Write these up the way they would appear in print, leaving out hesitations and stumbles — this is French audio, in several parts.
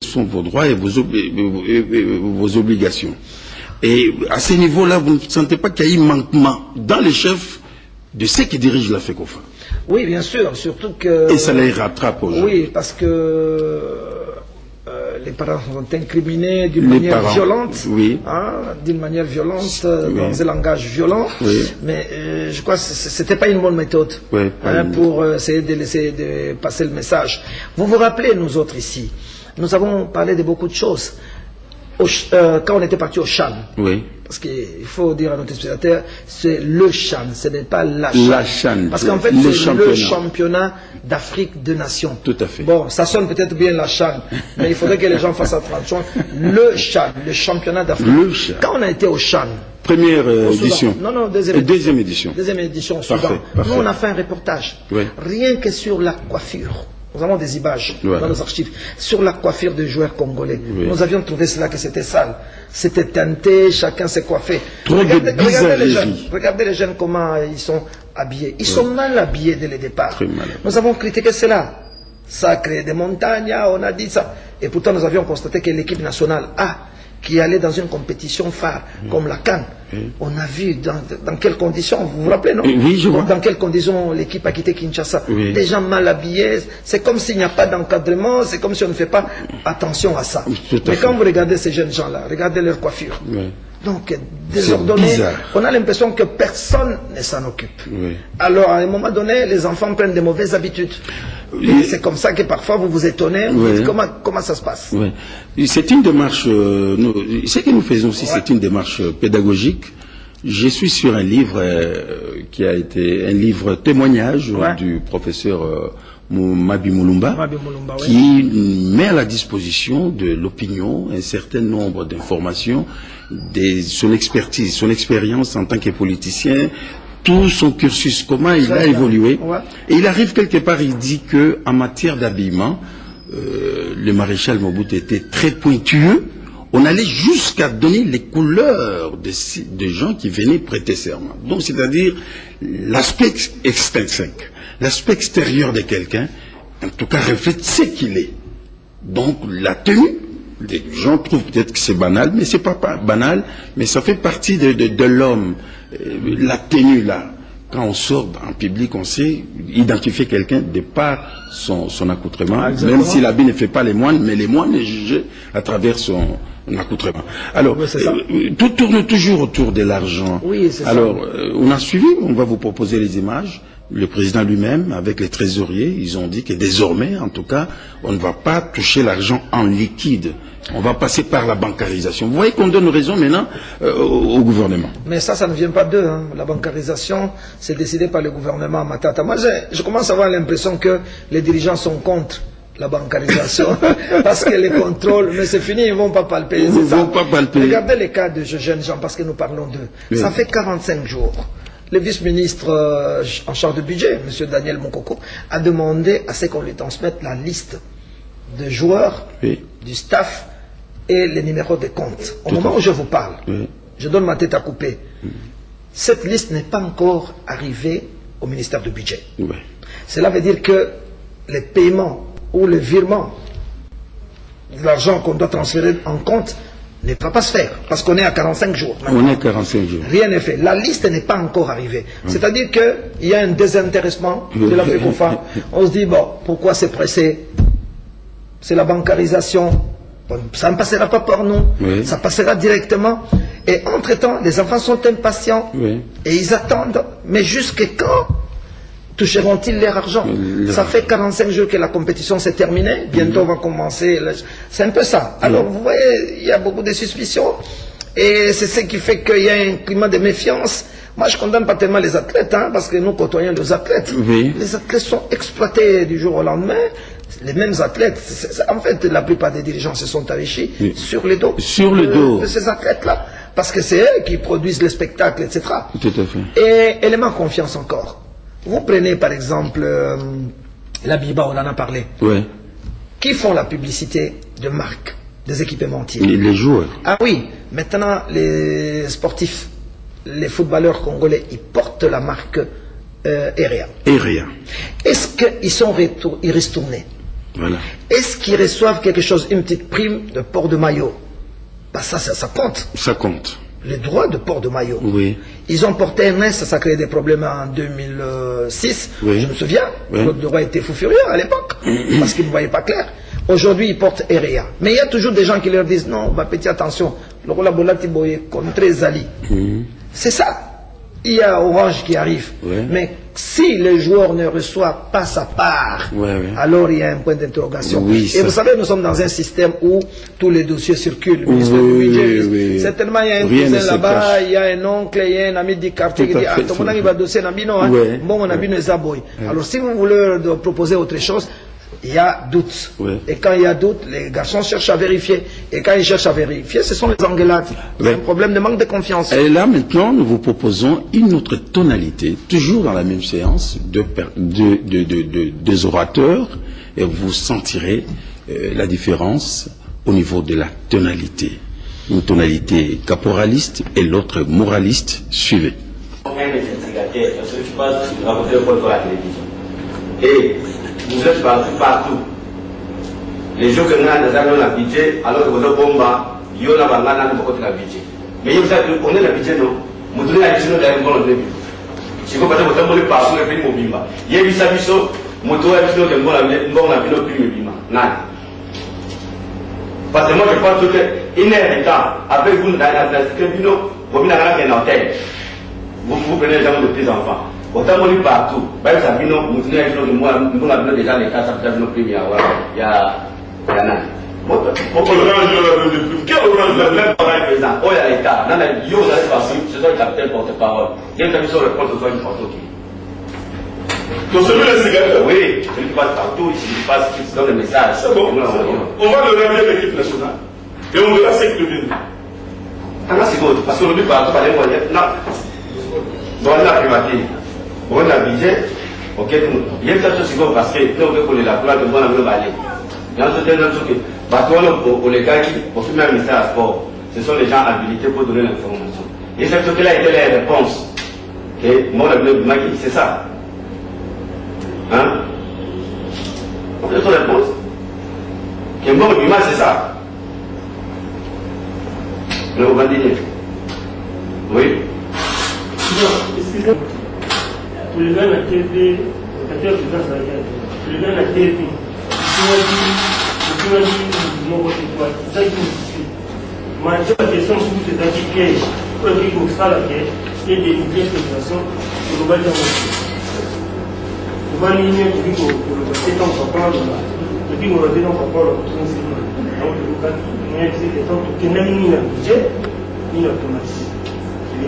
sont vos droits et vos obligations. Et à ce niveau-là, vous ne sentez pas qu'il y a eu manquement dans les chefs de ceux qui dirigent la FECOFA? Oui, bien sûr, surtout que... Et ça les rattrape aujourd'hui. Oui, parce que les parents sont incriminés d'une manière violente, oui. Hein, d'une manière violente, dans un langage violent, oui. Mais je crois que ce n'était pas une bonne méthode, oui, hein, pour essayer de passer le message. Vous vous rappelez, nous autres ici, nous avons parlé de beaucoup de choses. Quand on était parti au Chan, oui. Parce qu'il faut dire à notre spectateur, c'est le Chan, ce n'est pas la Chan. Parce qu'en fait, c'est le championnat d'Afrique de Nations. Tout à fait. Bon, ça sonne peut-être bien la Chan, mais il faudrait que les gens fassent attention. Le Chan, le championnat d'Afrique. Quand on a été au Chan, première édition. Non, deuxième édition. Deuxième édition au Soudan. Nous, on a fait un reportage. Oui. Rien que sur la coiffure. Nous avons des images dans nos archives sur la coiffure des joueurs congolais. Oui. Nous avions trouvé cela que c'était sale. C'était teinté, chacun s'est coiffé. Regardez les jeunes comment ils sont habillés. Ils sont mal habillés dès le départ. Nous avons critiqué cela. Ça a créé des montagnes, on a dit ça. Et pourtant nous avions constaté que l'équipe nationale qui allait dans une compétition phare comme la CAN, on a vu dans quelles conditions, vous vous rappelez, non? Oui, je vois. Dans quelles conditions l'équipe a quitté Kinshasa. Des gens mal habillés, c'est comme s'il n'y a pas d'encadrement, c'est comme si on ne fait pas attention à ça. Mais quand vous regardez ces jeunes gens-là, regardez leur coiffure. Donc, désordonné, on a l'impression que personne ne s'en occupe. Alors, à un moment donné, les enfants prennent de mauvaises habitudes. C'est comme ça que parfois vous vous étonnez, vous dites comment ça se passe. C'est une démarche, ce que nous faisons aussi, c'est une démarche pédagogique. Je suis sur un livre qui a été un livre témoignage du professeur Mabi Mulumba, qui met à la disposition de l'opinion un certain nombre d'informations, son expertise, son expérience en tant que politicien, tout son cursus, comment il a évolué. Et il arrive quelque part, il dit que en matière d'habillement, le maréchal Mobutu était très pointueux. On allait jusqu'à donner les couleurs des gens qui venaient prêter serment. Donc, c'est-à-dire l'aspect extrinsèque, l'aspect extérieur de quelqu'un, en tout cas, reflète ce qu'il est. Donc, la tenue, les gens trouvent peut-être que c'est banal, mais c'est pas banal, mais ça fait partie de l'homme. La tenue, là, quand on sort en public, on sait identifier quelqu'un de par son accoutrement, même si l'habit ne fait pas les moines, mais les moines est jugé à travers son accoutrement. Alors, tout tourne toujours autour de l'argent. Alors, on a suivi, on va vous proposer les images. Le président lui-même, avec les trésoriers, ils ont dit que désormais, en tout cas, on ne va pas toucher l'argent en liquide. On va passer par la bancarisation. Vous voyez qu'on donne raison maintenant au gouvernement. Mais ça ne vient pas d'eux. Hein. La bancarisation, c'est décidé par le gouvernement Matata. Moi, je commence à avoir l'impression que les dirigeants sont contre la bancarisation. Parce que les contrôles, mais c'est fini, ils ne vont pas palper. Ils ne vont pas palper. Regardez les cas de jeunes gens, parce que nous parlons d'eux. Ça fait 45 jours. Le vice-ministre en charge de budget, M. Daniel Mokoko, a demandé à ce qu'on lui transmette la liste de joueurs, du staff et les numéros de compte. Au moment où je vous parle, je donne ma tête à couper. Cette liste n'est pas encore arrivée au ministère du budget. Cela veut dire que les paiements ou le virement de l'argent qu'on doit transférer en compte ne va pas se faire, parce qu'on est à 45 jours. On est à 45 jours. Rien n'est fait. La liste n'est pas encore arrivée. C'est-à-dire qu'il y a un désintéressement de la FECOFA. On se dit, bon, pourquoi c'est pressé? C'est la bancarisation. Bon, ça ne passera pas par nous. Ça passera directement. Et entre-temps, les enfants sont impatients. Et ils attendent. Mais jusqu'à quand toucheront-ils leur argent? Ça fait 45 jours que la compétition s'est terminée. Bientôt on va commencer. C'est un peu ça. Alors vous voyez, il y a beaucoup de suspicions. Et c'est ce qui fait qu'il y a un climat de méfiance. Moi je ne condamne pas tellement les athlètes, hein, parce que nous côtoyons les athlètes. Les athlètes sont exploités du jour au lendemain. Les mêmes athlètes, en fait la plupart des dirigeants se sont enrichis sur les dos, de ces athlètes-là. Parce que c'est eux qui produisent les spectacles, etc. Tout à fait. Et élément confiance encore. Vous prenez par exemple la Biba, on en a parlé. Qui font la publicité de marque des équipementiers? Les joueurs. Ah oui, maintenant les sportifs, les footballeurs congolais, ils portent la marque Erea. Erea. Est-ce qu'ils sont ristournés? Voilà. Est-ce qu'ils reçoivent quelque chose, une petite prime de port de maillot? Bah ça compte. Ça compte. Les droits de port de maillot. Oui. Ils ont porté un S, ça a créé des problèmes en 2006. Oui. Je me souviens. Oui. Le droit était fou furieux à l'époque, parce qu'ils ne voyaient pas clair. Aujourd'hui, ils portent REA. Mais il y a toujours des gens qui leur disent non, bah, petit attention, le rôle contre Zali. C'est ça. Il y a Orange qui arrive. Ouais. Mais si les joueurs ne reçoivent pas sa part, alors il y a un point d'interrogation. Oui, et vous savez, nous sommes dans un système où tous les dossiers circulent. Le ministre du budget, certainement, il y a un cousin là-bas, il y a un oncle, il y a un ami du quartier qui dit ah, ton ami va dossier Nabino, bon, mon ami ne zaboy. Alors, si vous voulez proposer autre chose, il y a doute. Et quand il y a doute, les garçons cherchent à vérifier. Et quand ils cherchent à vérifier, ce sont les engueulades. C'est un problème de manque de confiance. Et là, maintenant, nous vous proposons une autre tonalité, toujours dans la même séance, des orateurs, et vous sentirez la différence au niveau de la tonalité. Une tonalité caporaliste et l'autre moraliste. Suivez. Et vous êtes partout. Les jours que nous avons l'habitude, alors que vous avez bombe, il y a beaucoup d'habitude. Mais il y a on est l'habitude, non? Vous donnez l'habitude d'aller dans le début. Si vous avez un partout, le prix mobile. Il y a eu ça, moto habitude de bon habitude au prix mobile. Non. Parce que moi je pense que une heure de temps, avec vous, dans la scribino, vous venez à un hôtel. Vous prenez les gens de petits enfants. Autant on partout. Bah, ça vient, nous tenons avec nous, nous avons déjà les cas, ça fait nos prix, il y a un. Quel orange le même pareil présent? Oh, il y a l'État. Dans la bio, on a passé, ce soit le capitaine porte-parole. Il y a une mission de réponse, ce soit une photo qui. Donc celui de cigarette? Oui, celui qui passe partout, il passe, qui donne le message. C'est bon. On va le ramener à l'équipe nationale. Et on verra ce qu'il devient. Ah, c'est bon, parce qu'on dit partout, par les moyens. Non. Bon, on a privatisé. On a budget, ok, il y a quelque chose qui va passer, nous on veut la couleur de bon amour balai. Il y a un truc que, pour les gars qui, pour tout même ministère à sport, ce sont les gens habilités pour donner l'information. Et c'est ce que là était la réponse. Et moi, le bleu Magui, c'est ça. Hein? C'est votre réponse. Que bon, le c'est ça. Le bandit. Oui. Le gars n'a TV, le gars n'a TV. Tu m'as dit, non, c'est ça qui me dit. Ma question, c'est un petit piège. Pour le truc au sale, il y a des milliers de situations, on va dire, on va lier le truc au c'est en papa, le truc au c'est en papa, donc le cas, il y a des temps qui n'ont ni le budget, ni l'automatique.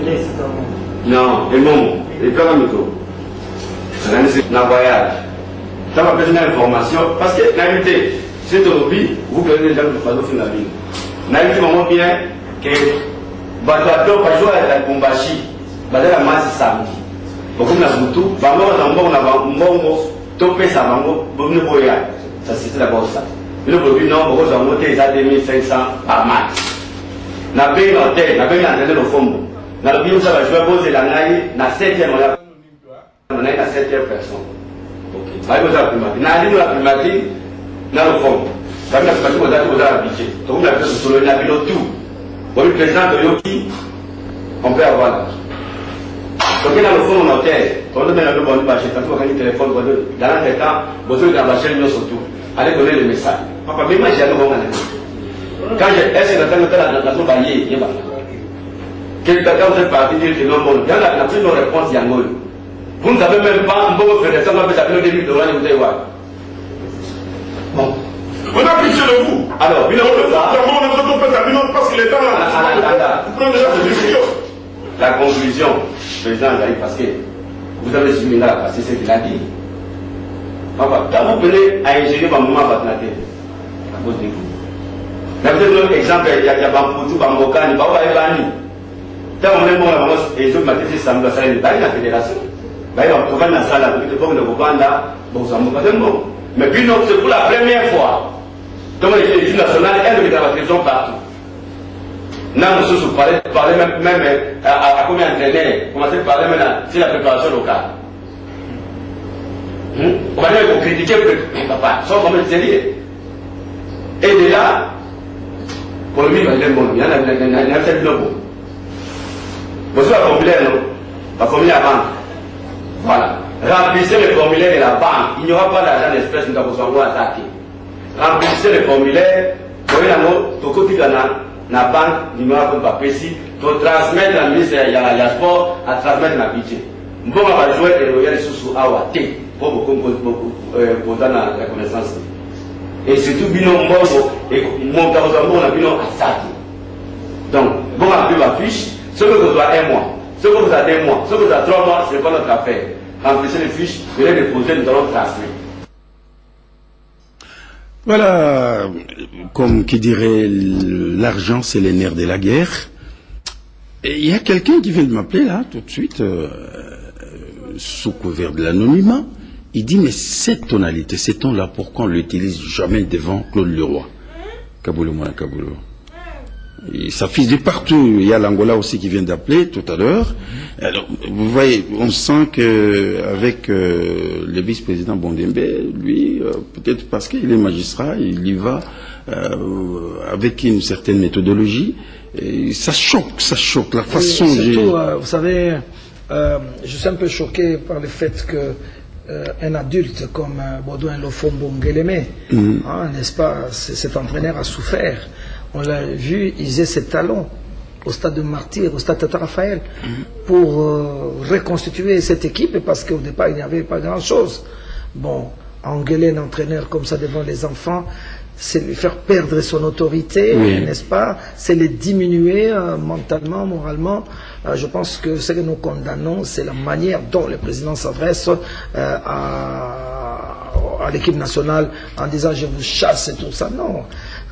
Il est non, et non, et pas la méthode. C'est un voyage. Ça m'a besoin d'informations. Parce que, la vérité, c'est au lobby, vous connaissez les gens de Fado Finabine. La vérité, vraiment bien que, Bateau, par exemple, à la Bombachi, la masse samedi. Beaucoup de Boutou, on a topé ça, ça c'était d'abord ça. Le produit, non, on a monté à 2500 par max. On a payé l'hôtel, on a payé l'antenne au fond. On a payé ça, je vais poser la naille, on a 7e, on a 7e personne. Ok. Ça va la primatique. On a dit la primatique, dans le fond. Ça va la primatique, on a l'habitude. Donc on a fait ce solo, on a vu tout. Pour le président de Yoki, on peut avoir là. Donc dans le fond, on a hôtel. On a donné le bon marché. Quand on a un téléphone, dans le temps, vous avez un marché, nous surtout. Allez donner le message. Papa, mais moi j'ai un bon année. Quand j'ai essayé de faire la zone baillée, il y a quelqu'un vous êtes parti dire que non, bon, il y a la prise de réponse, il y a un vous n'avez même pas un bon fédération, on va le début de l'année, vous allez voir. Bon. On a pitié de vous. Alors, il parce qu'il est dans la. Vous prenez déjà des décisions. La conclusion, président Zahir, parce que vous avez suivi là, parce que c'est ce qu'il a dit. Papa, quand vous venez à ingérer mon moment à la tête, à cause de vous. Mais vous avez un exemple, il y a Bamboutou, Bambokani, Baba Evani. Quand on est bon, et je m'attends que ça me doit salir dans la fédération. On va dans la salle, on va dans la bon. Mais puis, c'est pour la première fois. Donc, l'équipe nationale, elle est dans la prison partout. Nous, nous parler même à combien d'entraîneurs, commencer à parler maintenant sur la préparation locale. On va dire qu'on critiquait papa, sans comme sérieux. Et de là, pour lui, il y a un fait de bon. Vous savez, le formulaire, non? Le formulaire à banque. Voilà. Remplissez le formulaire de la banque. Il n'y aura pas d'argent d'espèce, nous avons besoin d'attaquer. Remplissez le formulaire. Vous voyez, la banque, il n'y aura pas de papier. Pour transmettre la ministre, il y a la sport, à transmettre la budget. Nous allons jouer et regarder sous AOT pour dans la connaissance. Et surtout, binon Mbogo et mon carrossement, on a binon Assadi. Donc, bon, on a pris ma fiche. Ce que vous avez 1 mois, ce que vous avez 2 mois, ce que vous avez 3 mois, ce n'est pas notre affaire. Remplissez les fiches, venez déposer, nous allons transmettre. Voilà, comme qui dirait, l'argent c'est les nerfs de la guerre. Et il y a quelqu'un qui vient de m'appeler là, tout de suite, sous couvert de l'anonymat. Il dit, mais cette tonalité, ces tons-là, pourquoi on ne l'utilise jamais devant Claude Leroy? Kaboulou, moi, Kaboulou. Il s'affiche de partout. Il y a l'Angola aussi qui vient d'appeler tout à l'heure. Alors, vous voyez, on sent qu'avec le vice-président Bondembe, lui, peut-être parce qu'il est magistrat, il y va avec une certaine méthodologie. Et ça choque, la façon de... Surtout, vous savez, je suis un peu choqué par le fait que un adulte comme Baudouin Lofombo Ngeleme, n'est-ce pas, cet entraîneur a souffert. On l'a vu user ses talents au stade de Martyr, au stade Tata Raphaël, pour reconstituer cette équipe, parce qu'au départ, il n'y avait pas grand-chose. Bon, engueuler un entraîneur comme ça devant les enfants, c'est lui faire perdre son autorité, n'est-ce pas? C'est le diminuer mentalement, moralement. Je pense que ce que nous condamnons, c'est la manière dont le président s'adresse à l'équipe nationale en disant je vous chasse et tout ça. Non.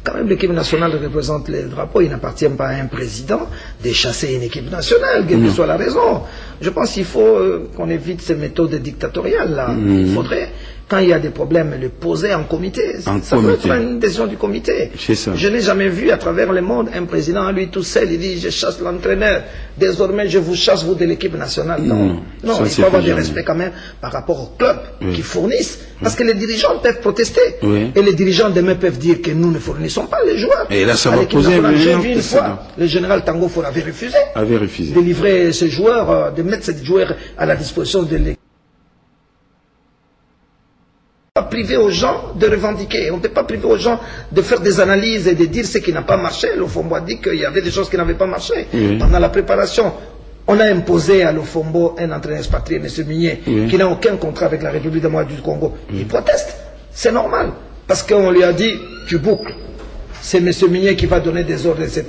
Quand même, l'équipe nationale représente les drapeaux, il n'appartient pas à un président de chasser une équipe nationale, quelle que soit la raison. Je pense qu'il faut qu'on évite ces méthodes dictatoriales-là. Il faudrait, quand il y a des problèmes, les poser en comité. Ça peut être une décision du comité. Je n'ai jamais vu à travers le monde un président à lui tout seul, il dit je chasse l'entraîneur, désormais je vous chasse vous de l'équipe nationale. Non, non, il faut avoir du respect quand même par rapport aux clubs qui fournissent. Parce que les dirigeants peuvent protester. Et les dirigeants demain peuvent dire que nous ne fournissons pas les joueurs. Et là, ça va poser J'ai vu une fois, le général Tango Ford avait refusé. De livrer ces joueurs, de mettre ces joueurs à la disposition de l'équipe. On ne peut pas priver aux gens de revendiquer. On ne peut pas priver aux gens de faire des analyses et de dire ce qui n'a pas marché. L'Ofombo a dit qu'il y avait des choses qui n'avaient pas marché. Pendant la préparation, on a imposé à l'Ofombo un entraîneur expatrié, M. Migné, qui n'a aucun contrat avec la République démocratique du Congo. Il proteste. C'est normal. Parce qu'on lui a dit, tu boucles. C'est M. Migné qui va donner des ordres, etc.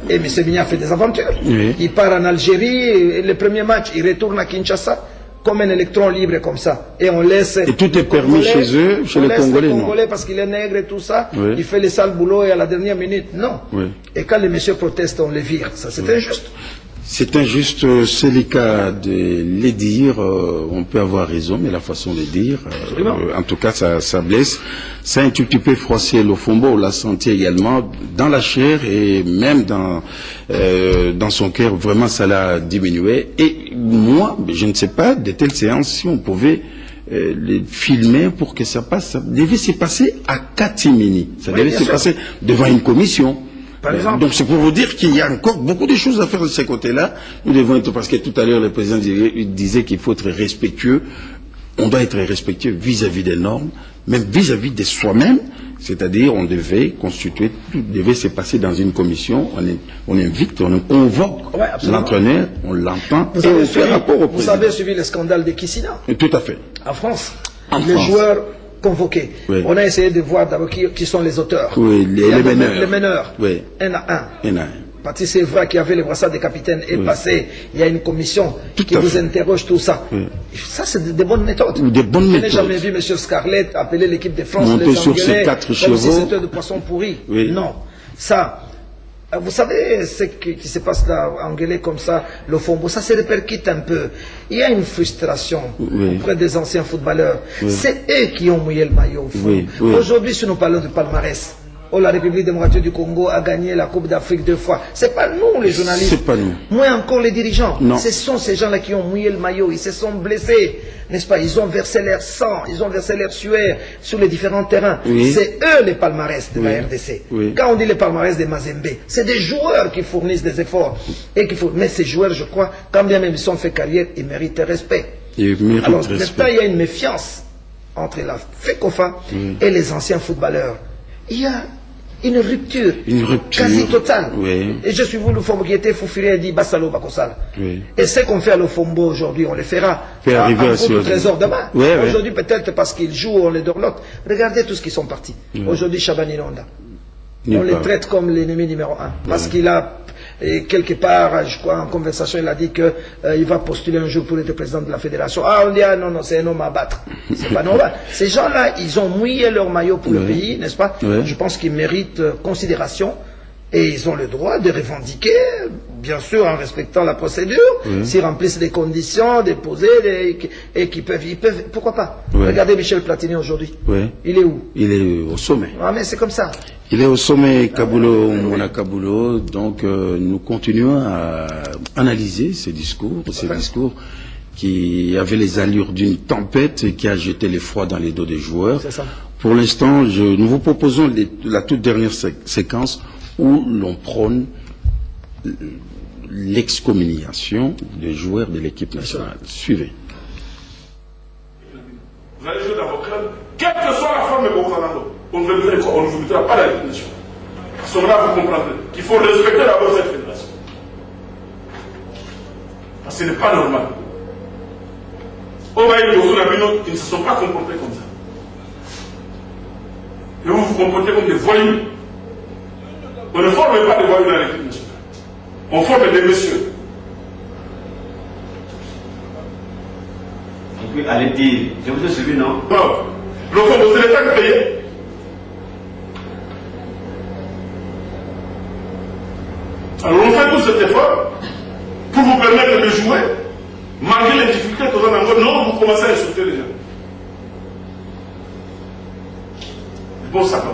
Et M. Migné a fait des aventures. Il part en Algérie, le premier match, il retourne à Kinshasa, comme un électron libre comme ça. Et on laisse... Et tout est permis chez eux, chez les Congolais, non? Congolais parce qu'il est nègre et tout ça, il fait les sales boulots et à la dernière minute, non. Et quand les messieurs protestent, on les vire. Ça, c'est injuste. C'est injuste, c'est le cas de les dire, on peut avoir raison, mais la façon de dire, en tout cas, ça blesse. Ça a un tout petit peu froissé l'Ofombo, on l'a senti également dans la chair et même dans son cœur, vraiment ça l'a diminué. Et moi, je ne sais pas, de telles séances, si on pouvait les filmer pour que ça passe, ça devait se passer à catimini, ça devait se passer devant une commission. Par exemple. Donc c'est pour vous dire qu'il y a encore beaucoup de choses à faire de ce côté-là. Nous devons être, parce que tout à l'heure le président disait qu'il faut être respectueux. On doit être respectueux vis-à-vis des normes, même vis-à-vis de soi-même. C'est-à-dire, on devait constituer, tout devait se passer dans une commission. On invite, on convoque l'entraîneur, on l'entend et on fait rapport au président. Vous avez suivi le scandale de Kissina? Tout à fait. En France, les joueurs convoqués. On a essayé de voir d'abord qui sont les auteurs. Les meneurs. Les meneurs. Un à un. Patrice Evra qui avait le brassard de capitaine est passé. Il y a une commission qui vous interroge tout ça. Ça, c'est des bonnes méthodes. Je n'ai jamais vu M. Scarlett appeler l'équipe de France monter sur ces 4 chevaux. Comme si c'était de poisson pourri. Non. Ça, vous savez ce qui se passe là, engueulé comme ça, l'Ofombo, ça se répercute un peu. Il y a une frustration auprès des anciens footballeurs. C'est eux qui ont mouillé le maillot au fond. Aujourd'hui, si nous parlons de palmarès, oh, la République démocratique du Congo a gagné la Coupe d'Afrique 2 fois. C'est pas nous les journalistes. C'est pas nous. Moins encore les dirigeants. Non. Ce sont ces gens-là qui ont mouillé le maillot, ils se sont blessés, n'est-ce pas? Ils ont versé leur sang, ils ont versé leur sueur sur les différents terrains. Oui. C'est eux les palmarès de la RDC. Oui. Quand on dit les palmarès de Mazembe, c'est des joueurs qui fournissent des efforts. Mais ces joueurs, je crois, quand bien même ils ont fait carrière, ils méritent respect. Alors maintenant, il y a une méfiance entre la FECOFA et les anciens footballeurs. Il y a une rupture quasi totale. Oui. Et je suis vous, le Fombo qui était Foufiri et dit Bassalo Bakosala. Oui. Et ce qu'on fait à l'Ofombo aujourd'hui, on le fera à au trésor demain. Oui, aujourd'hui, peut-être parce qu'ils jouent, on les dorlote. Regardez tous qui sont partis. Aujourd'hui, Chabani Londa. On les traite comme l'ennemi numéro 1. Parce qu'il a, quelque part, je crois, en conversation, il a dit qu'il va postuler un jour pour être président de la fédération. Ah, on dit, ah non, non, c'est un homme à battre. C'est pas normal. Ces gens-là, ils ont mouillé leur maillot pour le pays, n'est-ce pas? Je pense qu'ils méritent considération. Et ils ont le droit de revendiquer, bien sûr en respectant la procédure, s'ils remplissent les conditions, déposer, et qu'ils peuvent, pourquoi pas? Regardez Michel Platini aujourd'hui. Il est où? Il est au sommet. Ah mais c'est comme ça. Il est au sommet Kabulo, Mona Kabulo, donc nous continuons à analyser ces discours qui avaient les allures d'une tempête et qui a jeté l'effroi dans les dos des joueurs. C'est ça. Pour l'instant, nous vous proposons la toute dernière séquence où l'on prône l'excommunication des joueurs de l'équipe nationale. Suivez. Vous allez jouer dans vos clubs, quelle que soit la forme de vos Fernando, on ne vous mettra pas dans l'équipe nationale. À ce moment-là, vous comprendrez qu'il faut respecter d'abord cette fédération. Parce que ce n'est pas normal. Ovaï et Bozo ils ne se sont pas comportés comme ça. Et vous vous comportez comme des voyous. On ne forme pas des voyous dans l'équipe nationale. On forme des messieurs. Et puis, allez dire, je vous ai suivi, non? Non. Le fonds, c'est l'État qui paye. Alors, on fait tout cet effort pour vous permettre de jouer, malgré les difficultés que vous avez encore. Non, vous commencez à insulter les gens. Bon, ça va.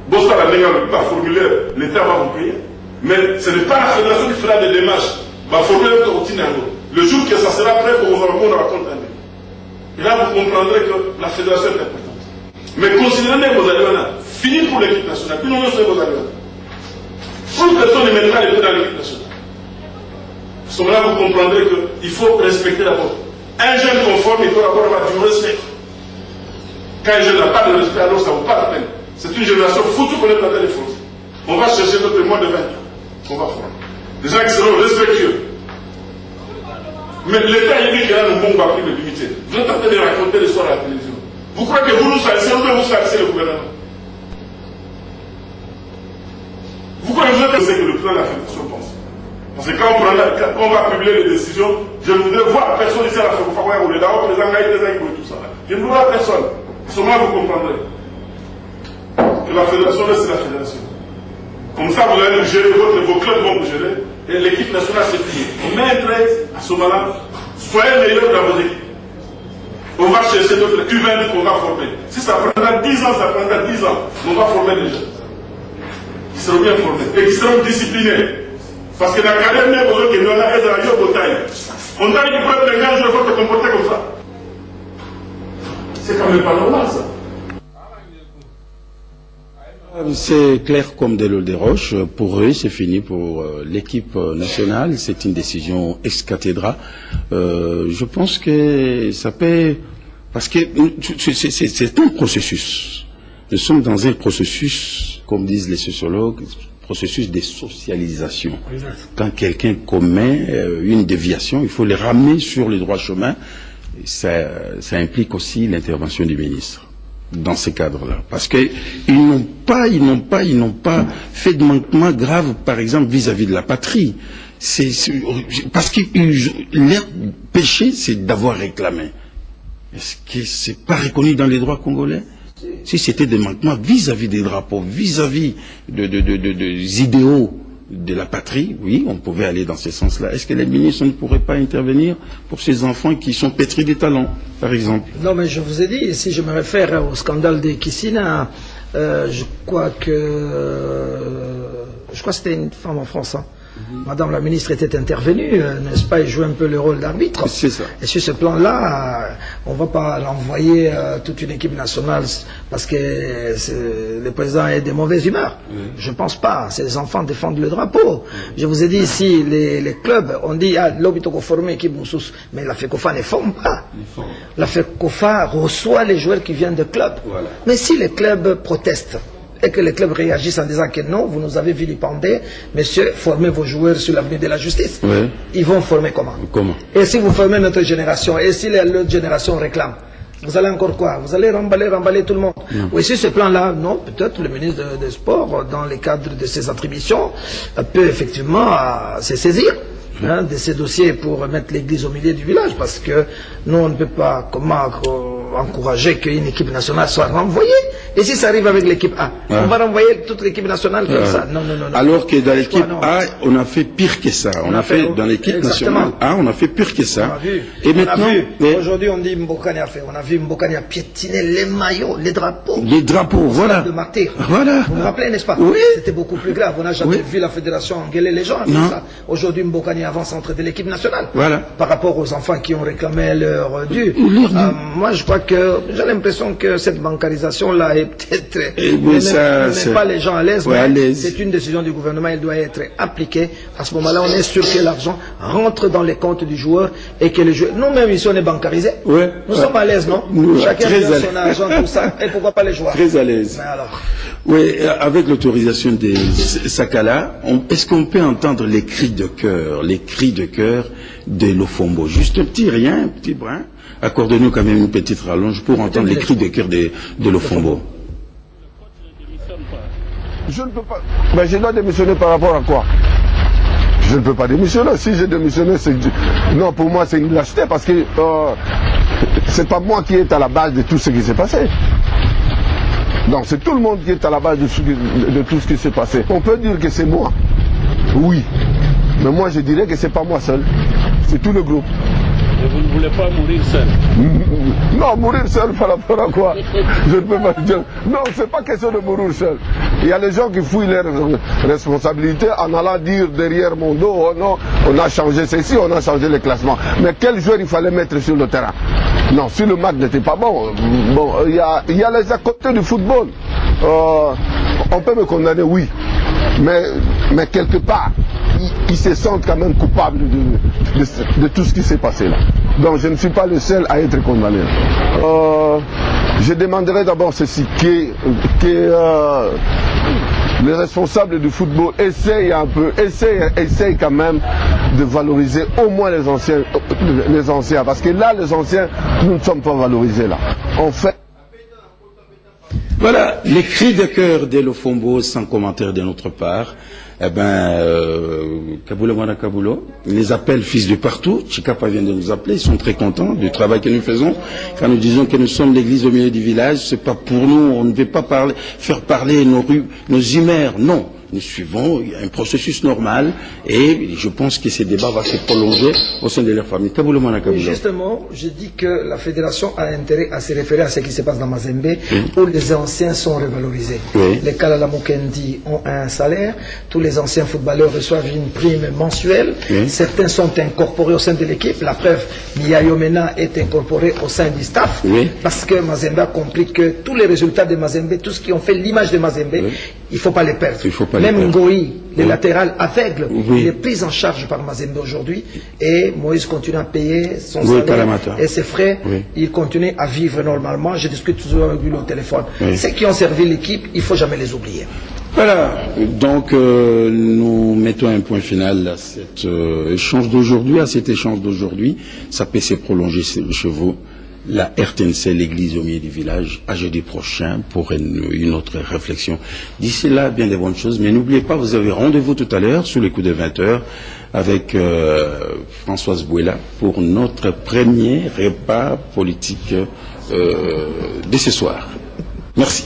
Bon, ça va pas formuler, l'État va vous payer. Mais ce n'est pas la fédération qui fera des démarches. Va formuler votre routine. Le jour que ça sera prêt pour vous répondre à compte. Et là, vous comprendrez que la fédération est importante. Mais considérez vos alliés, fini pour l'équipe nationale. Puis non, c'est vos alliés. Une personne ne mettra les pieds dans l'équipe nationale. À ce moment-là, vous comprendrez qu'il faut respecter d'abord. Un jeune conforme, il faut d'abord avoir du respect. Quand un jeune n'a pas de respect, alors ça ne vaut pas la peine. C'est une génération foutue qu'on est en train de forcer. On va chercher notre moins de 20 ans. On va former. Des gens qui seront respectueux. Mais l'État il dit qu'il y a un bon papier de limiter. Vous êtes en train de raconter l'histoire à la télévision. Vous croyez que vous nous salissez, ou vous salissez le gouvernement? Vous croyez que vous êtes ce que le président de la Fédération pense? Parce que quand on va publier les décisions, je ne voudrais voir personne ici à la Fédération ou les Dao, les Angaïs, les Aïbou et tout ça. Je ne veux voir personne. Seulement vous comprendrez. Que la Fédération, c'est la Fédération. Comme ça, vous allez gérer vos clubs vont vous gérer. Et l'équipe nationale, c'est fini. On met un trait à ce moment-là. Soyez meilleurs dans vos équipes. On va chercher d'autres U20 qu'on va former. Si ça prendra 10 ans, ça prendra 10 ans. On va former des gens. Qui seront bien formés. Et qui seront disciplinés. Parce que dans la carrière, même besoin que nous avons aidé à Yob au taille. On t'a dit qu'il faut être un jour, il faut te comporter comme ça. C'est quand même pas normal, ça. C'est clair comme de l'eau des roches. Pour eux, c'est fini. Pour l'équipe nationale, c'est une décision ex-cathedra. Je pense que ça peut... Parce que c'est un processus. Nous sommes dans un processus, comme disent les sociologues, processus de socialisation. Quand quelqu'un commet une déviation, il faut le ramener sur le droit chemin. Ça implique aussi l'intervention du ministre dans ces cadres-là. Parce qu'ils n'ont pas fait de manquement grave, par exemple, vis-à-vis de la patrie. Parce que leur péché, c'est d'avoir réclamé. Est-ce que c'est pas reconnu dans les droits congolais? Si c'était des manquements vis-à-vis des drapeaux, vis-à-vis des idéaux de la patrie, oui, on pouvait aller dans ce sens-là. Est-ce que les ministres ne pourraient pas intervenir pour ces enfants qui sont pétris de talent, par exemple? Non, mais je vous ai dit, si je me réfère au scandale de Kissina, je crois que c'était une femme en France. Hein. Madame la ministre était intervenue, n'est-ce pas, et jouait un peu le rôle d'arbitre. C'est ça. Et sur ce plan-là, on ne va pas l'envoyer toute une équipe nationale parce que le président est de mauvaise humeur. Je ne pense pas. Ces enfants défendent le drapeau. Je vous ai dit ici, les clubs, on dit, l'hôpital qu'on forme équipe Moussous, mais la FECOFA ne forme pas. La FECOFA reçoit les joueurs qui viennent de clubs. Voilà. Mais si les clubs protestent, et que les clubs réagissent en disant que non, vous nous avez vilipendé, monsieur, formez vos joueurs sur l'avenue de la justice. Oui. Ils vont former comment? Et si vous formez notre génération, et si l'autre génération réclame, vous allez encore quoi? Vous allez remballer tout le monde. Oui, sur ce plan-là, non, peut-être le ministre des Sports, dans le cadre de ses attributions, peut effectivement se saisir de ces dossiers pour mettre l'église au milieu du village, parce que nous, on ne peut pas encourager qu'une équipe nationale soit renvoyée. Et si ça arrive avec l'équipe A, on va renvoyer toute l'équipe nationale comme ça. Non. Alors que dans l'équipe A, on a fait pire que ça. On a fait dans l'équipe nationale A, on a fait pire que ça. Et maintenant, aujourd'hui, on dit Mbokani a fait. On a vu Mbokani a piétiné les maillots, les drapeaux. Les drapeaux, voilà. De martyr. Voilà. Vous vous rappelez, n'est-ce pas? Oui. C'était beaucoup plus grave. On n'a jamais vu la fédération engueuler les gens. Aujourd'hui, Mbokani avance entre de l'équipe nationale. Voilà. Par rapport aux enfants qui ont réclamé leur dû. Moi, je crois que j'ai l'impression que cette bancarisation-là est peut-être ne met pas les gens à l'aise, mais c'est une décision du gouvernement, elle doit être appliquée. À ce moment-là, on est sûr que l'argent rentre dans les comptes du joueur et que le joueur, nous-mêmes ici on est bancarisés, nous sommes à l'aise, non? Chacun a son argent, tout ça, et pourquoi pas les joueurs? Très à l'aise. Mais alors... Oui, avec l'autorisation de Sakala, est-ce qu'on peut entendre les cris de cœur de Lofombo? Juste un petit brin. Accordez-nous quand même une petite rallonge pour entendre les cris de cœur de Lofombo. Je ne peux pas. Mais je dois démissionner par rapport à quoi? Je ne peux pas démissionner. Si j'ai démissionné, c'est... Non, pour moi, c'est une lâcheté parce que c'est pas moi qui est à la base de tout ce qui s'est passé. Donc c'est tout le monde qui est à la base de tout ce qui s'est passé. On peut dire que c'est moi. Oui. Mais moi, je dirais que c'est pas moi seul. C'est tout le groupe. Et vous ne voulez pas mourir seul? Non, mourir seul par rapport à quoi? Je ne peux pas dire. Non, c'est pas question de mourir seul. Il y a des gens qui fouillent leurs responsabilités en allant dire derrière mon dos, oh non, on a changé ceci, on a changé les classements. Mais quel joueur il fallait mettre sur le terrain? Non, si le match n'était pas bon, il y a les à côté du football. On peut me condamner, oui. Mais quelque part, ils se sentent quand même coupables de tout ce qui s'est passé là. Donc je ne suis pas le seul à être condamné. Je demanderai d'abord ceci, que les responsables du football essayent quand même de valoriser au moins les anciens. Parce que là, les anciens, nous ne sommes pas valorisés là. En fait... Voilà, les cris de cœur de Lofombo sans commentaire de notre part. Kaboulo Mwana Kaboulo, les appels fils de partout. Chikapa vient de nous appeler, ils sont très contents du travail que nous faisons. Quand nous disons que nous sommes l'église au milieu du village, c'est pas pour nous, on ne veut pas faire parler nos rues, nos humeurs, non. Nous suivons un processus normal et je pense que ce débat va se prolonger au sein de leur famille. Kaboulo Mwana Kaboulo. Justement, je dis que la fédération a intérêt à se référer à ce qui se passe dans Mazembe, où les anciens sont revalorisés. Les Kalala Mukendi ont un salaire, tous les anciens footballeurs reçoivent une prime mensuelle, certains sont incorporés au sein de l'équipe, la preuve, Miyayomena est incorporé au sein du staff, parce que Mazembe a compris que tous les résultats de Mazembe, tout ce qui ont fait l'image de Mazembe, il ne faut pas les perdre. Même Ngoï, le latéral aveugle, il est pris en charge par Mazembe aujourd'hui et Moïse continue à payer son salaire et ses frais, il continue à vivre normalement. Je discute toujours avec lui au téléphone. Ceux qui ont servi l'équipe, il ne faut jamais les oublier. Voilà, donc nous mettons un point final à cet échange d'aujourd'hui. Ça peut se prolonger chez vous. La RTNC, l'église au milieu du village, à jeudi prochain pour une autre réflexion. D'ici là, bien des bonnes choses, mais n'oubliez pas, vous avez rendez-vous tout à l'heure, sous les coups de 20h, avec Françoise Bouela pour notre premier repas politique de ce soir. Merci.